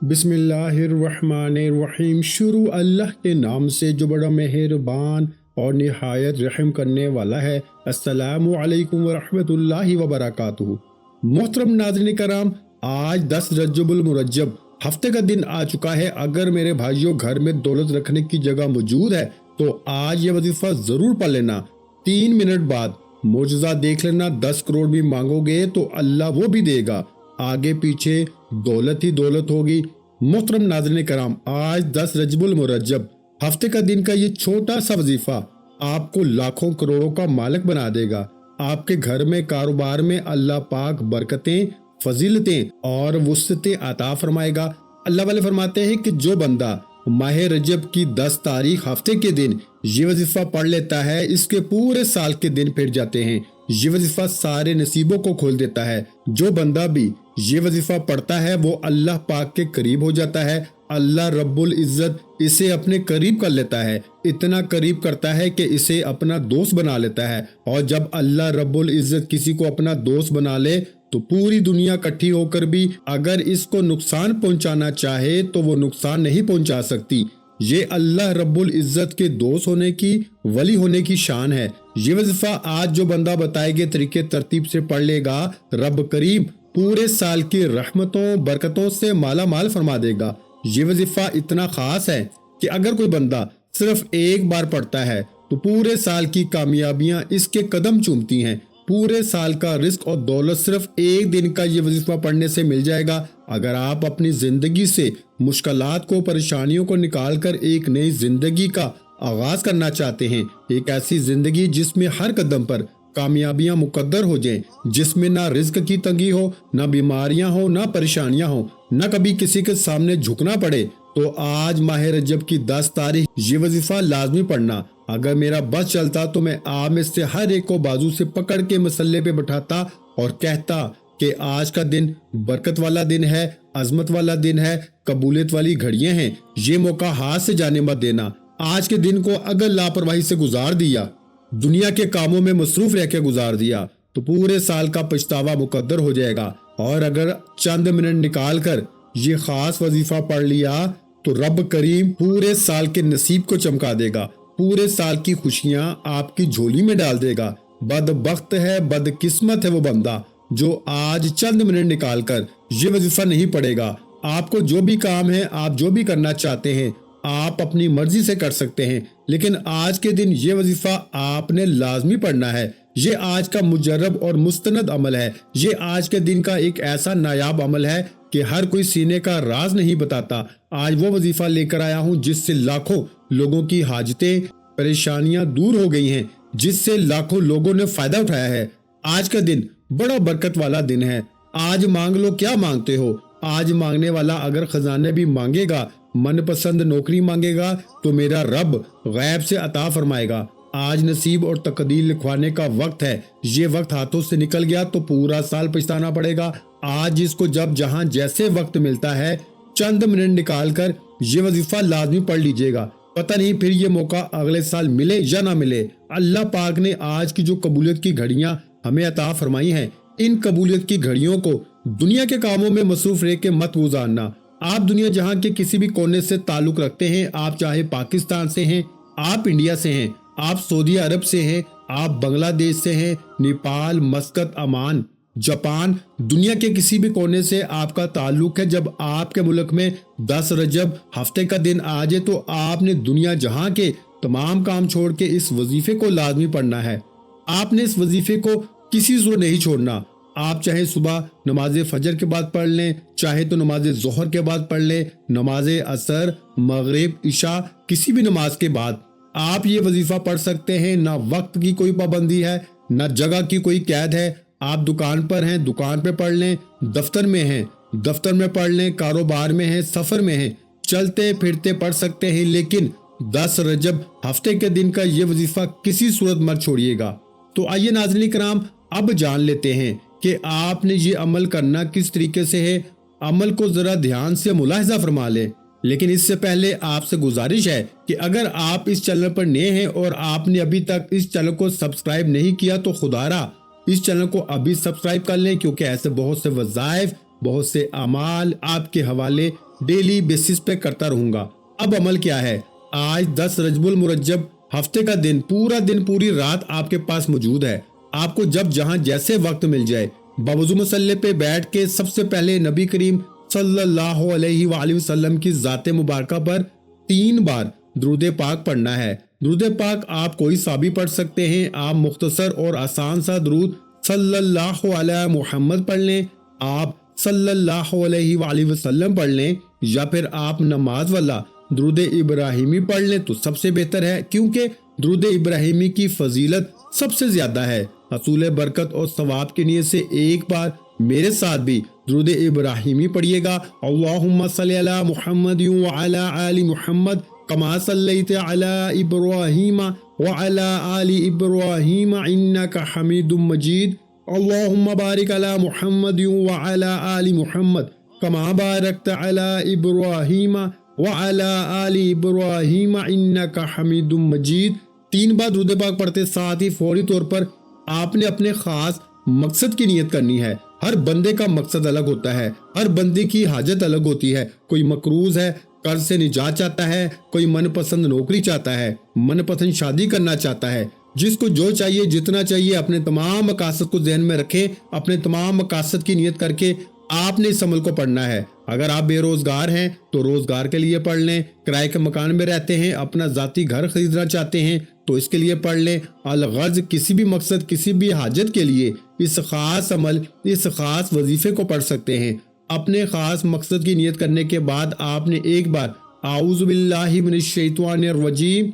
बिस्मिल्लाहिर्रहमानिर्रहीम। शुरू अल्लाह के नाम से जो बड़ा मेहरबान और निहायत रहम करने वाला है। अस्सलामु अलैकुम वरहमतुल्लाहि वबरकातुहू। मोहतरम नाज़रीन कराम, आज 10 रजबुल मुरज्जब हफ्ते का दिन आ चुका है। अगर मेरे भाइयों घर में दौलत रखने की जगह मौजूद है तो आज ये वजीफा जरूर पढ़ लेना। 3 मिनट बाद मोजज़ा देख लेना। 10 करोड़ भी मांगोगे तो अल्लाह वो भी देगा। आगे पीछे दौलत ही दौलत होगी। मोहतरम नाज़रीन कराम, आज 10 रजबुल मुरज्जब हफ्ते का दिन का ये छोटा सा वजीफा आपको लाखों करोड़ों का मालिक बना देगा। आपके घर में कारोबार में अल्लाह पाक बरकतें, फजीलतें और वुसअतें अता फरमाएगा। अल्लाह वाले फरमाते हैं कि जो बंदा माह रजब की 10 तारीख हफ्ते के दिन ये वजीफा पढ़ लेता है, इसके पूरे साल के दिन फिर जाते हैं। ये वजीफा सारे नसीबों को खोल देता है। जो बंदा भी ये वजीफा पढ़ता है वो अल्लाह पाक के करीब हो जाता है। अल्लाह रब्बुल इज्जत इसे अपने करीब कर लेता है, इतना करीब करता है कि इसे अपना दोस्त बना लेता है। और जब अल्लाह रब्बुल इज्जत किसी को अपना दोस्त बना ले तो पूरी दुनिया इकट्ठी होकर भी अगर इसको नुकसान पहुंचाना चाहे तो वो नुकसान नहीं पहुंचा सकती। ये अल्लाह रब्बुल इज्जत के दोस्त होने की, वली होने की शान है। ये वजीफा आज जो बंदा बताए गए तरीके तरतीब से पढ़ लेगा, रब करीम पूरे साल की रहमतों बरकतों से माला माल फरमा देगा। ये वजीफा इतना खास है कि अगर कोई बंदा सिर्फ एक बार पढ़ता है तो पूरे साल की कामयाबियां इसके कदम चूमती हैं। पूरे साल का रिस्क और दौलत सिर्फ एक दिन का ये वजीफा पढ़ने से मिल जाएगा। अगर आप अपनी जिंदगी से मुश्किलात को, परेशानियों को निकाल कर एक नई जिंदगी का आगाज करना चाहते हैं, एक ऐसी जिंदगी जिसमें हर कदम पर कामयाबियां मुकद्दर हो जाएं, जिसमें ना रिस्क की तंगी हो, ना बीमारियां हो, ना परेशानियां हो, ना कभी किसी के सामने झुकना पड़े, तो आज माह रजब की 10 तारीख ये वजीफा लाजमी पढ़ना। अगर मेरा बस चलता तो मैं आप में से हर एक को बाजू से पकड़ के मसल्ले पे बैठाता और कहता कि आज का दिन बरकत वाला दिन है, अजमत वाला दिन है, कबूलियत वाली घड़ियां हैं। ये मौका हाथ से जाने मत देना। आज के दिन को अगर लापरवाही से गुजार दिया, दुनिया के कामों में मसरूफ रह के गुजार दिया, तो पूरे साल का पछतावा मुकद्दर हो जाएगा। और अगर चंद मिनट निकाल कर ये खास वजीफा पढ़ लिया तो रब करीम पूरे साल के नसीब को चमका देगा, पूरे साल की खुशियां आपकी झोली में डाल देगा। बदबख्त है, बदकिस्मत है वो बंदा जो आज चंद मिनट निकाल कर ये वजीफा नहीं पढ़ेगा। आपको जो भी काम है, आप जो भी करना चाहते हैं, आप अपनी मर्जी से कर सकते हैं, लेकिन आज के दिन ये वजीफा आपने लाजमी पढ़ना है। ये आज का मुजर्रब और मुस्तनद अमल है। ये आज के दिन का एक ऐसा नायाब अमल है कि हर कोई सीने का राज नहीं बताता। आज वो वजीफा लेकर आया हूँ जिससे लाखों लोगों की हाजतें, परेशानियां दूर हो गई हैं, जिससे लाखों लोगों ने फायदा उठाया है। आज का दिन बड़ा बरकत वाला दिन है। आज मांग लो, क्या मांगते हो। आज मांगने वाला अगर खजाने भी मांगेगा, मनपसंद नौकरी मांगेगा, तो मेरा रब गैब से अता फरमाएगा। आज नसीब और तकदीर लिखवाने का वक्त है। ये वक्त हाथों से निकल गया तो पूरा साल पछताना पड़ेगा। आज इसको जब जहां जैसे वक्त मिलता है, चंद मिनट निकाल कर ये वजीफा लाजमी पढ़ लीजिएगा। पता नहीं फिर ये मौका अगले साल मिले या ना मिले। अल्लाह पाक ने आज की जो कबूलियत की घड़ियां हमें अता फरमाई हैं, इन कबूलियत की घड़ियों को दुनिया के कामों में मसरूफ रह के मत गुजारना। आप दुनिया जहां के किसी भी कोने से ताल्लुक रखते हैं, आप चाहे पाकिस्तान से हैं, आप इंडिया से हैं, आप सऊदी अरब से हैं, आप बांग्लादेश से हैं, नेपाल, मस्कत, अमान, जापान, दुनिया के किसी भी कोने से आपका ताल्लुक है, जब आपके मुल्क में 10 रजब हफ्ते का दिन आ जाए तो आपने दुनिया जहां के तमाम काम छोड़ के इस वजीफे को लाजमी पढ़ना है। आपने इस वजीफे को किसी सूरत नहीं छोड़ना। आप चाहे सुबह नमाज फजर के बाद पढ़ लें, चाहे तो नमाज जोहर के बाद पढ़ लें, नमाज असर, मगरिब, इशा, किसी भी नमाज के बाद आप ये वजीफा पढ़ सकते हैं। ना वक्त की कोई पाबंदी है, ना जगह की कोई कैद है। आप दुकान पर हैं, दुकान पे पढ़ लें, दफ्तर में हैं, दफ्तर में पढ़ लें, कारोबार में हैं, सफर में हैं, चलते फिरते पढ़ सकते हैं, लेकिन 10 रजब हफ्ते के दिन का ये वजीफा किसी सूरत मत छोड़िएगा। तो आइए नाज़रीन कराम, अब जान लेते हैं कि आपने ये अमल करना किस तरीके से है। अमल को जरा ध्यान से मुलाहिजा फरमा ले। लेकिन इससे पहले आपसे गुजारिश है कि अगर आप इस चैनल पर नए हैं और आपने अभी तक इस चैनल को सब्सक्राइब नहीं किया तो खुदारा इस चैनल को अभी सब्सक्राइब कर लें, क्योंकि ऐसे बहुत से वज़ाइफ, बहुत से अमाल आपके हवाले डेली बेसिस पे करता रहूंगा। अब अमल क्या है? आज 10 रजबुल मुरज्जब हफ्ते का दिन, पूरा दिन पूरी रात आपके पास मौजूद है। आपको जब जहां जैसे वक्त मिल जाए बावजू मसल्ले पे बैठ के सबसे पहले नबी करीम सल्लल्लाहु अलैहि वसल्लम की जाते मुबारका पर 3 बार दुरूद पाक पढ़ना है। दुरूद पाक आप कोई सा भी पढ़ सकते हैं। आप मुख्तसर और आसान सा दुरूद सल्लल्लाहु अलैहि मुहम्मद पढ़ लें, आप सल्लल्लाहु अलैहि वसल्लम पढ़ लें, या फिर आप नमाज वाला दुरूद इब्राहिमी पढ़ लें तो सबसे बेहतर है, क्योंकि दुरूद इब्राहिमी की फजीलत सबसे ज्यादा है। हसूल बरकत और सवाब की नीयत से एक बार मेरे साथ भी दुरूद इब्राहिमी पढ़िएगा। अल्लाहुम्मा सल्ली अला मुहम्मद व अला आलि मुहम्मद कमा सल्लैता अला इब्राहीम व अला आलि इब्राहीम इन्नका हमीदुम मजीद। अल्लाहुम्मा बारिक अला मुहम्मद व अला आलि मुहम्मद कमा बारकता अला इब्राहीम व अला आलि इब्राहीम इन्नका हमीदुम मजीद। 3 बार दुरूद पाक पढ़ते साथ ही फौरी तौर पर आपने अपने खास मकसद की नियत करनी है। हर बंदे का मकसद अलग होता है, हर बंदे की हाजत अलग होती है। कोई मकरूज है, कर्ज से निजात चाहता है, कोई मनपसंद नौकरी चाहता है, मनपसंद शादी करना चाहता है। जिसको जो चाहिए, जितना चाहिए, अपने तमाम मकासद को ज़हन में रखें। अपने तमाम मकासद की नियत करके आपने इस अमल को पढ़ना है। अगर आप बेरोजगार हैं तो रोजगार के लिए पढ़ लें। किराए के मकान में रहते हैं, अपना जाती घर खरीदना चाहते हैं तो इसके लिए पढ़ लें। अलगर्ज किसी भी मकसद, किसी भी हाजत के लिए इस खास अमल, इस खास वजीफे को पढ़ सकते हैं। अपने खास मकसद की नियत करने के बाद आपने एक बार आऊज़ु बिल्लाहि मिनश शैतानिर रजीम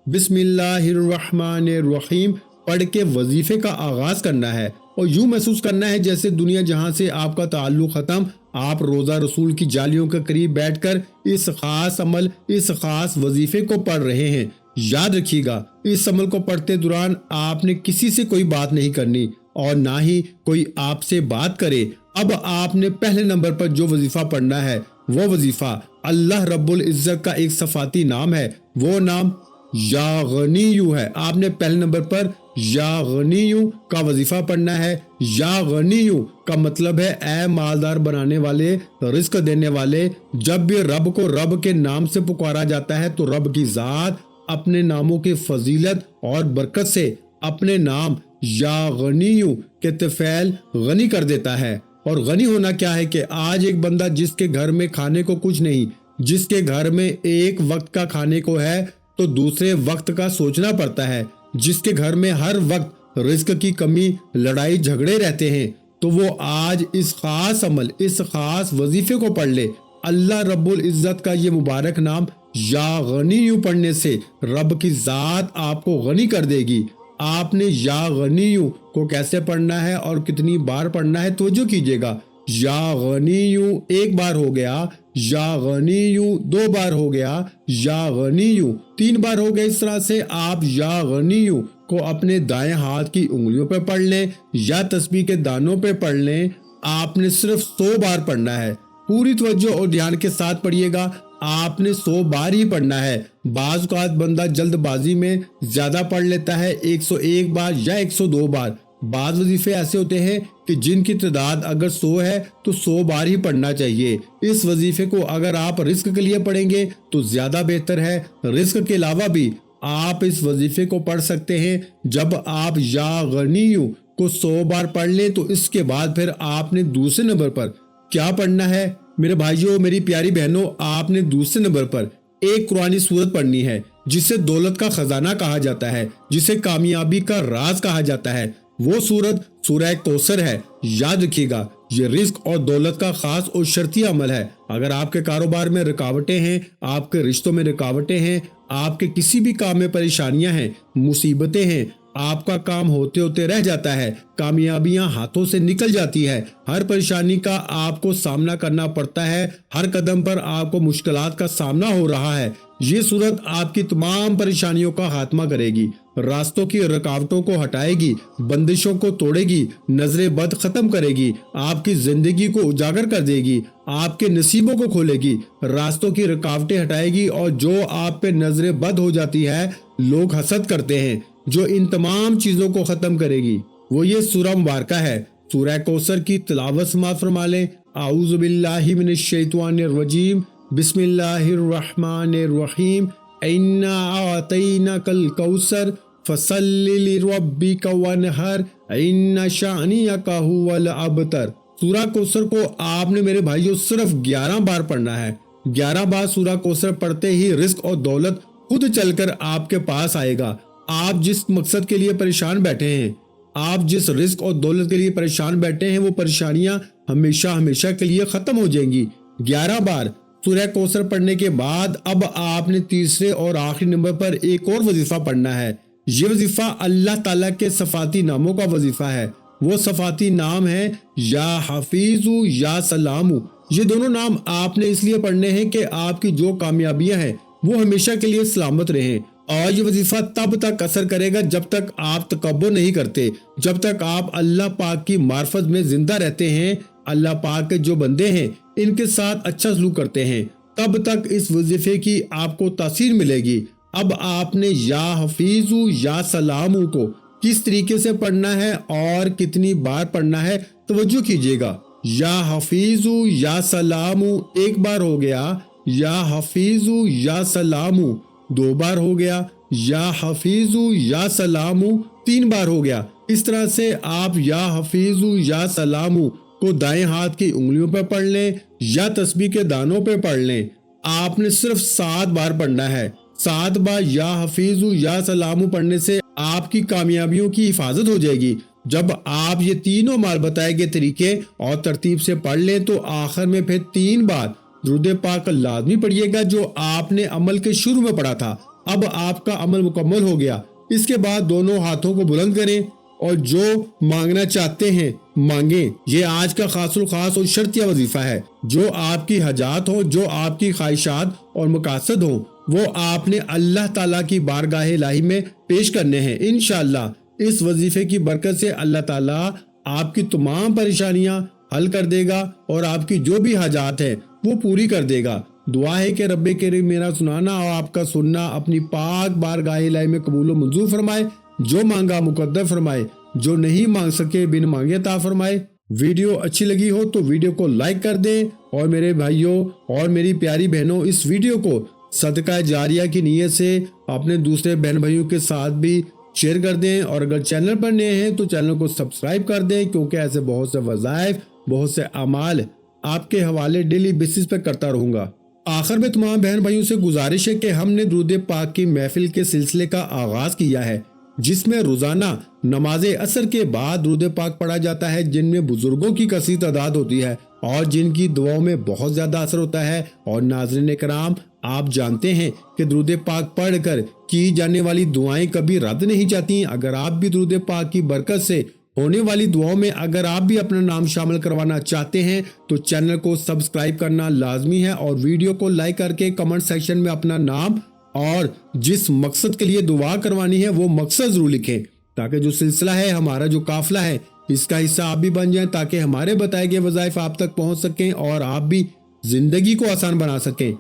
बिस्मिल्लाहिर रहमानिर रहीम पढ़ के वजीफे का आगाज करना है और यूं महसूस करना है जैसे दुनिया जहां से आपका ताल्लुक खत्म, आप रोजा रसूल की जालियों के करीब बैठकर इस खास अमल, इस खास वजीफे को पढ़ रहे हैं। याद रखिएगा, इस अमल को पढ़ते दौरान आपने किसी से कोई बात नहीं करनी और ना ही कोई आपसे बात करे। अब आपने पहले नंबर पर जो वजीफा पढ़ना है वो वजीफा अल्लाह रब्बुल इज्जत का एक सफाती नाम है, वो नाम या गनीयू है। आपने पहले नंबर पर या गनीयू का वजीफा पढ़ना है। या गनीयू का मतलब है ऐ मालदार बनाने वाले, रिस्क देने वाले। जब भी रब को रब के नाम से पुकारा जाता है तो रब की जात अपने नामों की फजीलत और बरकत से अपने नाम या गनीयू के तफैल गनी कर देता है। और गनी होना क्या है कि आज एक बंदा जिसके घर में खाने को कुछ नहीं, जिसके घर में एक वक्त का खाने को है तो दूसरे वक्त का सोचना पड़ता है, जिसके घर में हर वक्त रिस्क की कमी, लड़ाई झगड़े रहते हैं, तो वो आज इस खास अमल, इस खास वजीफे को पढ़ ले। अल्लाह रब्बुल इज्जत का ये मुबारक नाम या गनीयू पढ़ने से रब की जात आपको गनी कर देगी। आपने या गनीयू को कैसे पढ़ना है और कितनी बार पढ़ना है तवज्जो कीजिएगा। या गनीयू 1 बार हो गया, या गनीयू 2 बार हो गया, या गनीयू 3 बार हो गया। इस तरह से आप या गनीयू को अपने दाएं हाथ की उंगलियों पे पढ़ लें या तस्बीह के दानों पे पढ़ लें। आपने सिर्फ 100 बार पढ़ना है। पूरी तवज्जो और ध्यान के साथ पढ़िएगा। आपने 100 बार ही पढ़ना है। बाज़ औक़ात बंदा जल्दबाजी में ज्यादा पढ़ लेता है, 101 बार या 102 बार। बाज़ वजीफे ऐसे होते हैं कि जिनकी तादाद अगर 100 है तो 100 बार ही पढ़ना चाहिए। इस वजीफे को अगर आप रिस्क के लिए पढ़ेंगे तो ज्यादा बेहतर है। रिस्क के अलावा भी आप इस वजीफे को पढ़ सकते हैं। जब आप या गनीयू को 100 बार पढ़ लें तो इसके बाद फिर आपने दूसरे नंबर पर क्या पढ़ना है मेरे भाइयों, मेरी प्यारी बहनों, आपने दूसरे नंबर पर एक कुरानी सूरत पढ़नी है जिसे दौलत का खजाना कहा जाता है, जिसे कामयाबी का राज कहा जाता है। वो सूरत सूरह कौसर है। याद रखिएगा, ये रिस्क और दौलत का खास और शर्ती अमल है। अगर आपके कारोबार में रुकावटें हैं, आपके रिश्तों में रुकावटें हैं, आपके किसी भी काम में परेशानियां हैं, मुसीबतें हैं, आपका काम होते होते रह जाता है, कामयाबियां हाथों से निकल जाती है, हर परेशानी का आपको सामना करना पड़ता है, हर कदम पर आपको मुश्किलात का सामना हो रहा है, ये सूरत आपकी तमाम परेशानियों का खात्मा करेगी, रास्तों की रुकावटों को हटाएगी, बंदिशों को तोड़ेगी, नजरे बद खत्म करेगी, आपकी जिंदगी को उजागर कर देगी, आपके नसीबों को खोलेगी, रास्तों की रुकावटें हटाएगी। और जो आप पे नजरे बद हो जाती है, लोग हसद करते हैं, जो इन तमाम चीजों को खत्म करेगी वो ये सूरह मुबारका है। सूरह कौसर की तिलावत समाअत फरमा लें। अऊज़ु बिल्लाहि मिनश शैतानिर रजीम, बिस्मिल्लाहिर रहमानिर रहीम, इन्ना आतैनाकल कौसर फसल्लि लिरब्बिका वनहर, इन्ना शानियका हुवल अबतर। सूरा कौसर को आपने मेरे भाइयों सिर्फ 11 बार पढ़ना है। 11 बार सूरा कौसर पढ़ते ही रिस्क और दौलत खुद चलकर आपके पास आएगा। आप जिस मकसद के लिए परेशान बैठे हैं, आप जिस रिस्क और दौलत के लिए परेशान बैठे हैं, वो परेशानियां हमेशा हमेशा के लिए खत्म हो जाएंगी। 11 बार सूरह कौसर पढ़ने के बाद अब आपने तीसरे और आखिरी नंबर पर एक और वजीफा पढ़ना है। ये वजीफा अल्लाह ताला के सफाती नामों का वजीफा है। वो सफाती नाम है या हफीजु या सलामु। ये दोनों नाम आपने इसलिए पढ़ने हैं कि आपकी जो कामयाबियां हैं वो हमेशा के लिए सलामत रहें। और ये वजीफा तब तक असर करेगा जब तक आप तकब्बुर नहीं करते, जब तक आप अल्लाह पाक की मार्फत में जिंदा रहते हैं, अल्लाह पाक के जो बंदे हैं इनके साथ अच्छा सलूक करते हैं, तब तक इस वजीफे की आपको तासीर मिलेगी। अब आपने या हफीजु या सलामु को किस तरीके से पढ़ना है और कितनी बार पढ़ना है, तवज्जो कीजिएगा। या हफीजु या सलामु एक बार हो गया, या हफीजु या सलामु 2 बार हो गया, या हफीजु या सलामु 3 बार हो गया। इस तरह से आप या हफीजु या सलामु को दाएं हाथ की उंगलियों पर पढ़ लें या तस्बीह के दानों पर पढ़ लें। आपने सिर्फ 7 बार पढ़ना है। 7 बार या हफीजु या सलामु पढ़ने से आपकी कामयाबियों की हिफाजत हो जाएगी। जब आप ये तीनों माल बताए गए तरीके और तरतीब से पढ़ लें तो आखिर में फिर 3 बार दुरूद पाक लाजमी पढ़िएगा जो आपने अमल के शुरू में पढ़ा था। अब आपका अमल मुकम्मल हो गया। इसके बाद दोनों हाथों को बुलंद करें और जो मांगना चाहते हैं मांगे। ये आज का खासुल खास और शर्तिया वजीफा है। जो आपकी हजात हो, जो आपकी ख्वाहिशात और मकासद हो, वो आपने अल्लाह ताला की बारगाह इलाही में पेश करने हैं। इंशाअल्लाह इस वजीफे की बरकत से अल्लाह ताला आपकी तमाम परेशानियां हल कर देगा और आपकी जो भी हाजात है वो पूरी कर देगा। दुआ है कि रब्बे करीम मेरा सुनाना और आपका सुनना अपनी पाक बारगाह इलाही में कबूल और मंजूर फरमाए। जो मांगा मुकद्दर फरमाए, जो नहीं मांग सके बिन मांगे अता फरमाए। वीडियो अच्छी लगी हो तो वीडियो को लाइक कर दें और मेरे भाइयों और मेरी प्यारी बहनों इस वीडियो को सदका जारिया की नीयत से अपने दूसरे बहन भाइयों के साथ भी शेयर कर दें। और अगर चैनल पर नए हैं तो चैनल को सब्सक्राइब कर दें, क्योंकि ऐसे बहुत से वज़ाइफ, बहुत से अमाल आपके हवाले डेली बेसिस पे करता रहूंगा। आखिर में तमाम बहन भाइयों से गुजारिश है कि हमने दुरूद पाक की महफिल के सिलसिले का आगाज किया है, जिसमें रोजाना नमाज असर के बाद दुरूद पाक पढ़ा जाता है, जिनमें बुजुर्गों की कसीर तादाद होती है और जिनकी दुआओं में बहुत ज्यादा असर होता है। और नाज़रीन कराम, आप जानते हैं कि दुरूद पाक पढ़कर की जाने वाली दुआएं कभी रद्द नहीं जाती। अगर आप भी दुरूद पाक की बरकत से होने वाली दुआओं में अगर आप भी अपना नाम शामिल करवाना चाहते हैं तो चैनल को सब्सक्राइब करना लाजमी है और वीडियो को लाइक करके कमेंट सेक्शन में अपना नाम और जिस मकसद के लिए दुआ करवानी है वो मकसद जरूर लिखें, ताकि जो सिलसिला है, हमारा जो काफिला है, इसका हिस्सा आप भी बन जाएं, ताकि हमारे बताए गए वज़ाइफ आप तक पहुंच सकें और आप भी जिंदगी को आसान बना सकें।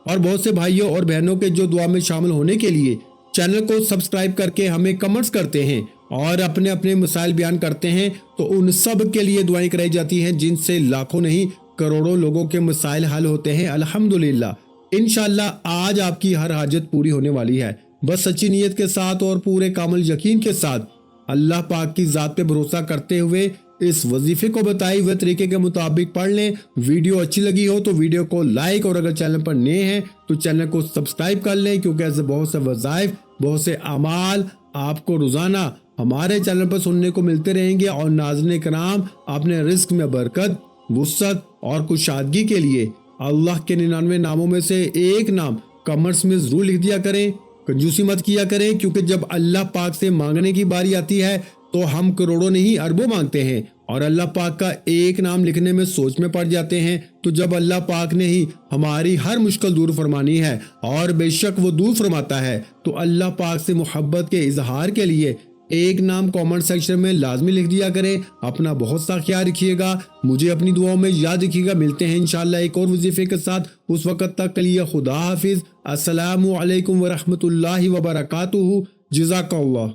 और बहुत से भाइयों और बहनों के जो दुआ में शामिल होने के लिए चैनल को सब्सक्राइब करके हमें कमेंट्स करते हैं और अपने अपने मसाइल बयान करते हैं, तो उन सब के लिए दुआएं कराई जाती हैं, जिनसे लाखों नहीं करोड़ों लोगों के मसाइल हल होते हैं अल्हम्दुलिल्लाह। इंशाअल्लाह आज आपकी हर हाजत पूरी होने वाली है। बस सच्ची नीयत के साथ और पूरे कामिल यकीन के साथ अल्लाह पाक की जात पे भरोसा करते हुए इस वजीफे को बताए हुए तरीके के मुताबिक पढ़ लें। वीडियो अच्छी लगी हो तो वीडियो को लाइक और अगर चैनल पर नए हैं तो चैनल को सब्सक्राइब कर लें, क्योंकि ऐसे बहुत से वज़ाइफ, बहुत से अमाल आपको रोजाना हमारे चैनल पर सुनने को मिलते रहेंगे। और नाज़रीन कराम, अपने रिस्क में बरकत, वुसअत और कुशादगी के लिए अल्लाह के 99 नामों में से एक नाम कमेंट्स में जरूर लिख दिया करें। कंजूसी मत किया करें, क्योंकि जब अल्लाह पाक से मांगने की बारी आती है तो हम करोड़ों नहीं अरबों मांगते हैं और अल्लाह पाक का एक नाम लिखने में सोच में पड़ जाते हैं। तो जब अल्लाह पाक ने ही हमारी हर मुश्किल दूर फरमानी है और बेशक वो दूर फरमाता है, तो अल्लाह पाक से मोहब्बत के इजहार के लिए एक नाम कमेंट सेक्शन में लाजमी लिख दिया करें। अपना बहुत सा ख्याल रखिएगा, मुझे अपनी दुआओं में याद रखिएगा। मिलते हैं इंशाअल्लाह एक और वजीफे के साथ। उस वक्त तक के लिए खुदा हाफिज। अस्सलामु अलैकुम व रहमतुल्लाहि व बरकातुहू। जज़ाकल्लाह।